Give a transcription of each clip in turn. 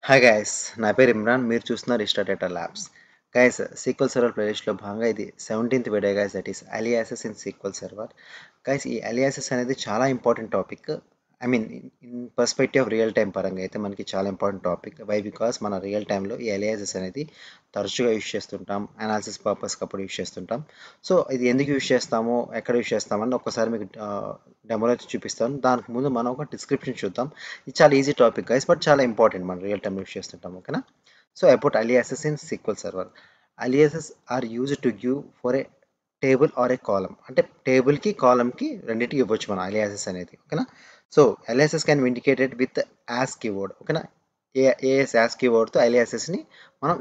Hi guys, నా పేరు ఇమ్రాన్. మీరు చూస్తున్నారు Ishta data labs. Guys, SQL server ప్లేలిస్ట్లో భాగంగా ఇది 17th video guys, that is aliases in SQL server. Guys, ఈ అలియాసెస్ అనేది చాలా important topic. I mean, in perspective of real time పరంగా అయితే మనకి చాలా ఇంపార్టెంట్ టాపిక్. వై బికాస్ మన రియల్ టైంలో ఈ అలియాసెస్ అనేది తరచుగా యూస్ చేస్తుంటాం, అనాలిసిస్ పర్పస్కి అప్పుడు యూస్ చేస్తుంటాం. సో ఇది ఎందుకు యూస్ చేస్తామో, ఎక్కడ యూస్ చేస్తామని ఒక్కసారి మీకు డెమోలో చూపిస్తాను. దానికి ముందు మనం ఒక డిస్క్రిప్షన్ చూద్దాం. ఇది చాలా ఈజీ టాపిక్ గైస్, బట్ చాలా ఇంపార్టెంట్, మనం రియల్ టైం యూస్ చేస్తుంటాం. ఓకేనా? So about aliases in SQL server. Aliases are used to give for a table or a column. అంటే టేబుల్కి కాలంకి రెండింటికి ఇవ్వచ్చు మనం అలియాసెస్ అనేది. ఓకేనా? So aliases can be indicated with as keyword. ఓకేనా? ఏఎస్ యాస్ కీవర్డ్తో అలియాసెస్ని మనం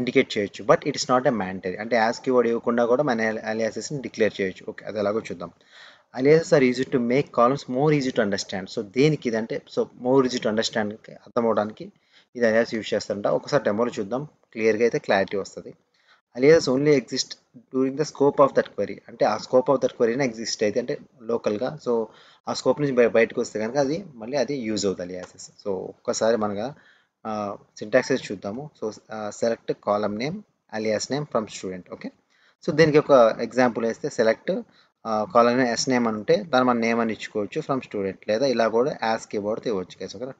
ఇండికేట్ చేయొచ్చు. But it is not a mandatory. అంటే యాస్ కీవర్డ్ ఇవ్వకుండా కూడా మన అలియాసెస్ని డిక్లేర్ చేయొచ్చు. ఓకే, అది ఎలాగో చూద్దాం. Aliases are easy to make columns more easy to understand. So దేనికి ఇది అంటే, so more easy to understand, అర్థం అవడానికి ఇది అలియాస్ యూజ్ చేస్తుంటా. ఒకసారి డెమోలో చూద్దాం, క్లియర్గా అయితే క్లారిటీ వస్తుంది. Aliases only exist during the scope of that query. అంటే ఆ స్కోప్ ఆఫ్ దట్ క్వరీనే ఎగ్జిస్ట్ అయితే, అంటే లోకల్గా. సో ఆ స్కోప్ నుంచి బయటకు వస్తే కనుక అది మళ్ళీ అది యూజ్ అవుతుంది అలియాసెస్. సో ఒక్కసారి మనగా సింటాక్సెస్ చూద్దాము. So select column name alias name from student. Okay, so దీనికి ఒక ఎగ్జాంపుల్ వేస్తే సెలెక్ట్ కాలమ్ ఎస్ నేమ్ అని ఉంటే దాన్ని మన నేమ్ అని ఇచ్చుకోవచ్చు ఫ్రమ్ స్టూడెంట్, లేదా ఇలా కూడా యాస్ కీవర్డ్ ఇవ్వచ్చు కేసు. ఓకే,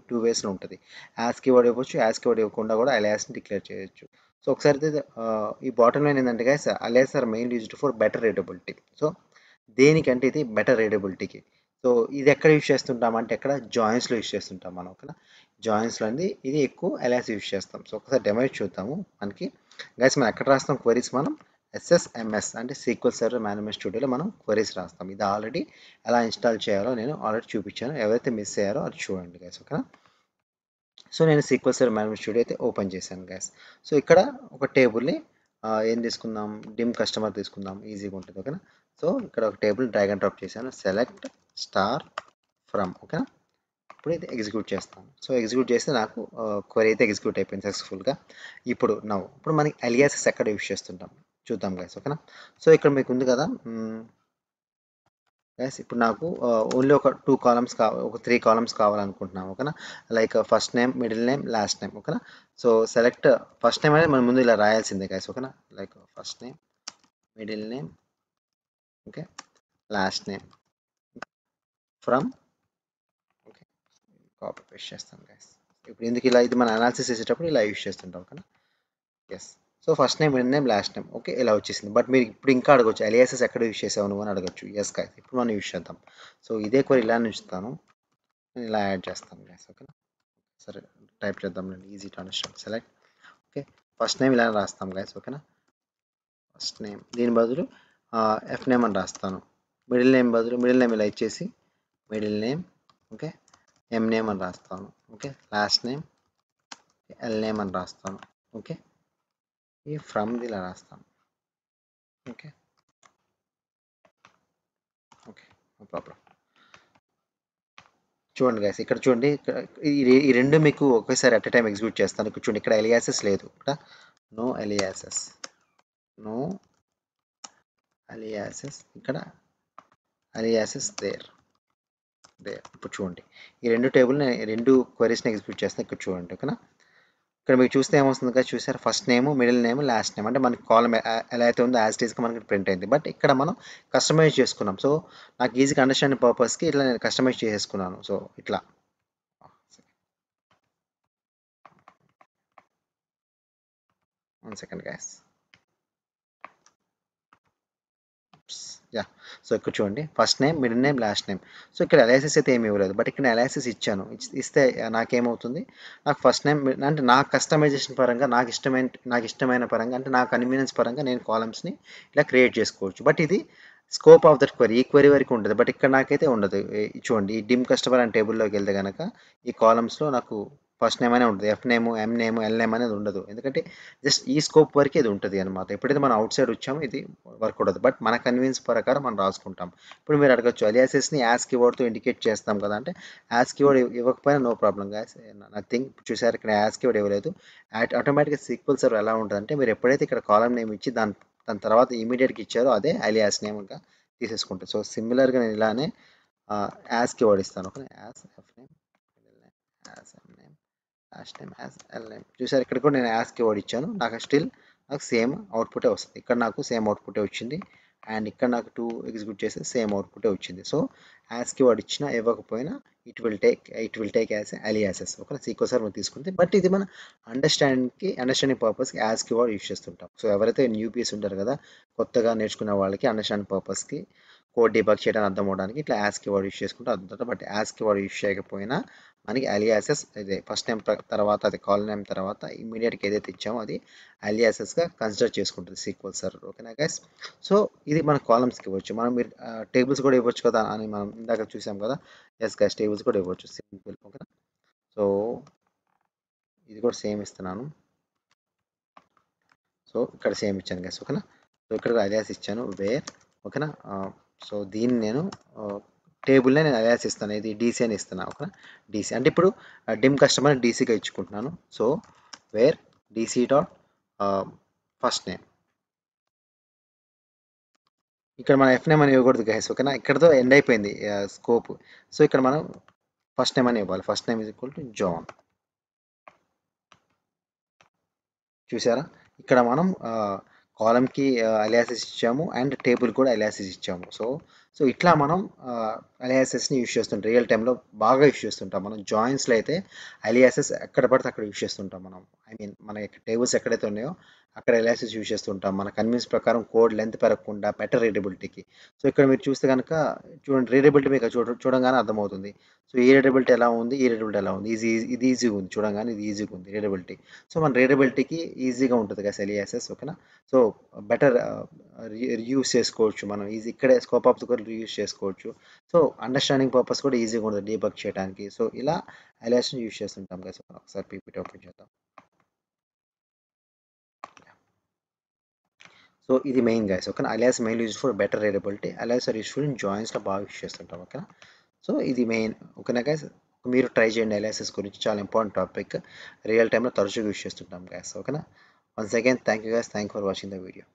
టూ వేస్లో ఉంటుంది. యాస్ కీవర్డ్ ఇవ్వచ్చు, యాస్ కీవర్డ్ ఇవ్వకుండా కూడా అలియాస్ని డిక్లేర్ చేయొచ్చు. సో ఒకసారి అయితే, ఈ బాటమ్ లైన్ ఏంటంటే guys, alias are main used for better readability. So దేనికంటే ఇది బెటర్ రీడబిలిటీకి. సో ఇది ఎక్కడ యూజ్ చేస్తుంటాం అంటే, ఎక్కడ జాయిన్స్లో యూజ్ చేస్తుంటాం మనం. ఓకేనా? జాయిన్స్లో అనేది ఇది ఎక్కువ అలియాస్ యూజ్ చేస్తాం. సో ఒకసారి డెమో చూద్దాము. మనకి గైస్ మనం ఎక్కడ రాస్తాం క్వరీస్? మనం ఎస్ఎస్ఎంఎస్ అంటే సీక్వెల్ సర్వర్ మేనేజ్మెంట్ స్టూడియోలో మనం క్వరీస్ రాస్తాం. ఇది ఆల్రెడీ ఎలా ఇన్స్టాల్ చేయాలో నేను ఆల్రెడీ చూపించాను. ఎవరైతే మిస్ అయ్యారో అది చూడండి గైస్. ఓకేనా? సో నేను సీక్వెల్ సర్వర్ మేనేజ్మెంట్ స్టూడియో అయితే ఓపెన్ చేశాను గైస్. సో ఇక్కడ ఒక టేబుల్ని ఏం తీసుకుందాం? డిమ్ కస్టమర్ తీసుకుందాం, ఈజీగా ఉంటుంది. ఓకేనా? సో ఇక్కడ ఒక టేబుల్ డ్రాగ్ అండ్ డ్రాప్ చేశాను. Select star from. ఓకేనా? ఇప్పుడు ఇది ఎగ్జిక్యూట్ చేస్తాను. సో ఎగ్జిక్యూట్ చేస్తే నాకు క్వరీ అయితే ఎగ్జిక్యూట్ అయిపోయింది సక్సెస్ఫుల్గా. ఇప్పుడు మనకి అలియాసెస్ ఎక్కడ యూస్ చేస్తుంటాం చూద్దాం గైస్. ఓకేనా? సో ఇక్కడ మీకు ఉంది కదా గైస్, ఇప్పుడు నాకు ఓన్లీ ఒక 2 కాలమ్స్ ఒక 3 కాలమ్స్ కావాలనుకుంటున్నాం. ఓకేనా? Like first name, middle name, last name. ఓకేనా? సో సెలెక్ట్ ఫస్ట్ నేమ్ అనేది మనం ముందు ఇలా రాయాల్సిందే గైస్. ఓకేనా? Like first name, middle name, okay, last name from. Okay, copy paste చేస్తాను గైస్. ఇప్పుడు ఎందుకు ఇలా, ఇది మన అనాలిసిస్ చేసేటప్పుడు ఇలా యూస్ చేస్తుంటాం. ఓకేనా? Yes. So first name, middle name, last name. Okay, ఇలా వచ్చేసింది. బట్ మీరు ఇప్పుడు ఇంకా అడగొచ్చు, అలియాసెస్ ఎక్కడ యూస్ చేసావు నువ్వు అని అడగచ్చు. ఎస్ గైస్, ఇప్పుడు మనం యూస్ చేద్దాం. సో ఇదే క్వరీ ఇలా ఉంచుతాను, నేను ఇలా యాడ్ చేస్తాను గైస్. ఓకేనా? సరే, టైప్ చేద్దాం, నేను easy to understand. Select. Okay, first name ఇలా రాస్తాం గైస్. ఓకేనా? ఫస్ట్ నేమ్ దీని బదులు ఎఫ్ నేమ్ అని రాస్తాను. మిడిల్ నేమ్ బదులు మిడిల్ నేమ్ ఇలా ఇచ్చేసి middle name, okay, M name అని రాస్తాను. Okay, last name L name అని రాస్తాను. ఓకే, ఈ ఫ్రమ్ది ఇలా రాస్తాను. Okay, okay, no problem. చూడండి గైస్, ఇక్కడ చూడండి, ఈ రెండు మీకు ఒకేసారి అట్ ఎ టైం ఎగ్జిక్యూట్ చేస్తాను. ఇక్కడ చూడండి, ఇక్కడ ఎలియాసెస్ లేదు, ఇక్కడ నో ఎలియాసెస్, నో అలియాసెస్, ఇక్కడ అలియాసెస్ దేర్. ఇప్పుడు చూడండి, ఈ రెండు టేబుల్ని, రెండు క్వరీస్ని ఎగ్జిక్యూట్ చేస్తాను. ఇక్కడ చూడండి. ఓకేనా? ఇక్కడ మీకు చూస్తే ఏమొస్తుంది కదా, చూసారు? First name, middle name, last name. అంటే మనకి కాలం ఎలా అయితే ఉందో యాజ్ ఇట్ ఈస్గా మనకి ప్రింట్ అయింది. బట్ ఇక్కడ మనం కస్టమైజ్ చేసుకున్నాం. సో నాకు ఈజీగా అండర్స్టాండింగ్ పర్పస్కి ఇట్లా నేను కస్టమైజ్ చేసేసుకున్నాను. సో ఇట్లా 1 సెకండ్ గ్యాస్. యా. సో ఇక్కడ చూడండి, first name, middle name, last name. So ఇక్కడ అలైసెస్ అయితే ఏమి ఇవ్వలేదు, బట్ ఇక్కడ అలైసెస్ ఇచ్చాను. ఇస్తే నాకేమవుతుంది, నాకు ఫస్ట్ నేమ్ అంటే నా కస్టమైజేషన్ పరంగా నాకు ఇష్టమైన పరంగా, అంటే నా కన్వీనియన్స్ పరంగా నేను కాలమ్స్ని ఇలా క్రియేట్ చేసుకోవచ్చు. బట్ ఇది స్కోప్ ఆఫ్ దట్ క్వరీ, ఈ క్వరీ వరకు ఉంటుంది. బట్ ఇక్కడ నాకైతే ఉండదు. చూడండి, ఈ డిమ్ కస్టమర్ అనే టేబుల్లోకి వెళ్తే కనుక ఈ కాలమ్స్లో నాకు ఫస్ట్ నేమ్ అనే ఉంటుంది. ఎఫ్ నేమ్, ఎం నేమ్, ఎల్ నేమ్ అనేది ఉండదు. ఎందుకంటే జస్ట్ ఈ స్కోప్ వరకే ఇది ఉంటుంది అనమాట. ఎప్పుడైతే మనం అవుట్ సైడ్ వచ్చామో ఇది వర్క్ ఉండదు. బట్ మన కన్వీన్స్ ప్రకారం మనం రాసుకుంటాం. ఇప్పుడు మీరు అడగచ్చు, అలియాసెస్ని యాస్ కీవర్డ్తో ఇండికేట్ చేస్తాం కదా అంటే, యాస్ కీవర్డ్ ఇవ్వకపోయినా నో ప్రాబ్లం గాయస్, నథింగ్. చూసారు, ఇక్కడ యాస్ కీవర్డ్ ఇవ్వలేదు. ఆటోమేటిక్గా సీక్వెల్ సర్వర్ ఎలా ఉంటుందంటే, మీరు ఎప్పుడైతే ఇక్కడ కాలం నేమ్ ఇచ్చి దాని తర్వాత ఇమీడియట్గా ఇచ్చారో అదే అలియాస్ నేమ్గా తీసేసుకుంటారు. సో సిమిలర్గా నేను ఇలానే యాస్ కీవర్డ్ ఇస్తాను. Okay, as F name, as M name, last time as LM చూసారు, ఇక్కడ కూడా నేను యాజ్ కీవర్డ్ ఇచ్చాను, నాకు స్టిల్ నాకు సేమ్ అవుట్పుటే వస్తుంది. ఇక్కడ నాకు సేమ్ అవుట్పుటే వచ్చింది, అండ్ ఇక్కడ నాకు 2 ఎగ్జిక్యూట్ చేస్తే సేమ్ అవుట్పుటే వచ్చింది. సో యాజ్ కీవర్డ్ ఇచ్చినా ఇవ్వకపోయినా it will take as aliases. ఒక సీక్వెల్ సర్వర్ తీసుకుంది, బట్ ఇది మన అండర్స్టాండింగ్ పర్పస్కి యాజ్ కీవర్డ్ యూస్ చేస్తుంటాం. సో ఎవరైతే న్యూబీస్ ఉంటారు కదా, కొత్తగా నేర్చుకునే వాళ్ళకి అండర్స్టాండింగ్ పర్పస్కి కోడ్ డిబగ్ చేయడానికి అర్థం అవడానికి ఇట్లా యాజ్ కీవర్డ్ యూస్ చేసుకుంటే అర్థం. బట్ యాజ్ కీవర్డ్ యూస్ చేయకపోయినా మనకి అలియాసెస్ ఇదే ఫస్ట్ నేమ్ తర్వాత అది కాల్ నేమ్ తర్వాత ఇమీడియట్గా ఏదైతే ఇచ్చామో అది అలియాసెస్గా కన్సిడర్ చేసుకుంటుంది సీక్వెల్ సర్వర్. ఓకేనా గైస్? సో ఇది మన కాలమ్స్కి ఇవ్వచ్చు. మనం మీరు టేబుల్స్ కూడా ఇవ్వచ్చు కదా అని మనం ఇందాక చూసాం కదా. ఎస్ గైస్, టేబుల్స్ కూడా ఇవ్వచ్చు, సింపుల్. ఓకేనా? సో ఇది కూడా సేమ్ ఇస్తున్నాను. సో ఇక్కడ సేమ్ ఇచ్చాను గైస్. ఓకేనా? సో ఇక్కడ అలియాస్ ఇచ్చాను వేర్. ఓకేనా? సో దీన్ని నేను టేబుల్నే నేను అలియాస్ ఇస్తాను, ఇది డీసీ అని ఇస్తున్నాను. ఓకేనా? డీసీ అంటే ఇప్పుడు డిమ్ కస్టమర్ డీసీగా ఇచ్చుకుంటున్నాను. So where DC dot first name. ఇక్కడ మనం ఎఫ్ నేమ్ అని ఇవ్వకూడదు గైస్. ఓకేనా? ఇక్కడతో ఎండ్ అయిపోయింది స్కోప్. సో ఇక్కడ మనం ఫస్ట్ నేమ్ అని ఇవ్వాలి. First name is equal to John. చూసారా, ఇక్కడ మనం కాలమ్కి అలియాసెస్ ఇచ్చాము అండ్ టేబుల్ కూడా అలియాసెస్ ఇచ్చాము. సో ఇట్లా మనం అలియాసెస్ని యూస్ చేస్తుంటాం, రియల్ టైంలో బాగా యూస్ చేస్తుంటాం. మనం జాయిన్స్లో అయితే అలియాసెస్ ఎక్కడ పడితే అక్కడ యూస్ చేస్తుంటాం మనం. ఐ మీన్ మన టేబుల్స్ ఎక్కడైతే ఉన్నాయో అక్కడ అలియాసెస్ యూస్ చేస్తుంటాం, మన కన్వీన్స్ ప్రకారం కోడ్ లెంత్ పెరగకుండా బెటర్ రీడబిలిటీకి. సో ఇక్కడ మీరు చూస్తే కనుక చూడండి, రీడబిలిటీ మీకు చూడంగానే అర్థమవుతుంది. సో ఈ రీడబిలిటీ ఎలా ఉంది, ఈ రీడబిలిటీ ఎలా ఉంది, ఇది ఈజీగా ఉంది చూడంగానే, ఇది ఈజీగా ఉంది రీడబిలిటీ. సో మన రీడబిలిటీకి ఈజీగా ఉంటుంది కదా ఎలియాసెస్. ఓకేనా? సో బెటర్ రీయూస్ చేసుకోవచ్చు మనం, ఈజీ ఇక్కడే స్కోప్ ఆఫ్ కూడా రీయూస్ చేసుకోవచ్చు. సో అండర్స్టాండింగ్ పర్పస్ కూడా ఈజీగా ఉంటుంది డీబగ్ చేయడానికి. సో ఇలా అలియాస్ని యూస్ చేస్తుంటాం కదా. ఒకసారి పీపీటీ ఓపెన్ చేద్దాం. సో ఇది మెయిన్ గైస్. ఓకేనా? Alias main use for better readability. Alias are useful in జాయిన్స్లో బాగా యూస్ చేస్తుంటాం. ఓకేనా? సో ఇది మెయిన్. ఓకేనా గైస్? మీరు ట్రై చేయండి, అలియాసెస్ గురించి చాలా ఇంపార్టెంట్ టాపిక్, రియల్ టైంలో తరచుగా యూస్ చేస్తుంటాం గైస్. ఓకేనా? Once again thank you guys, thank for watching the video.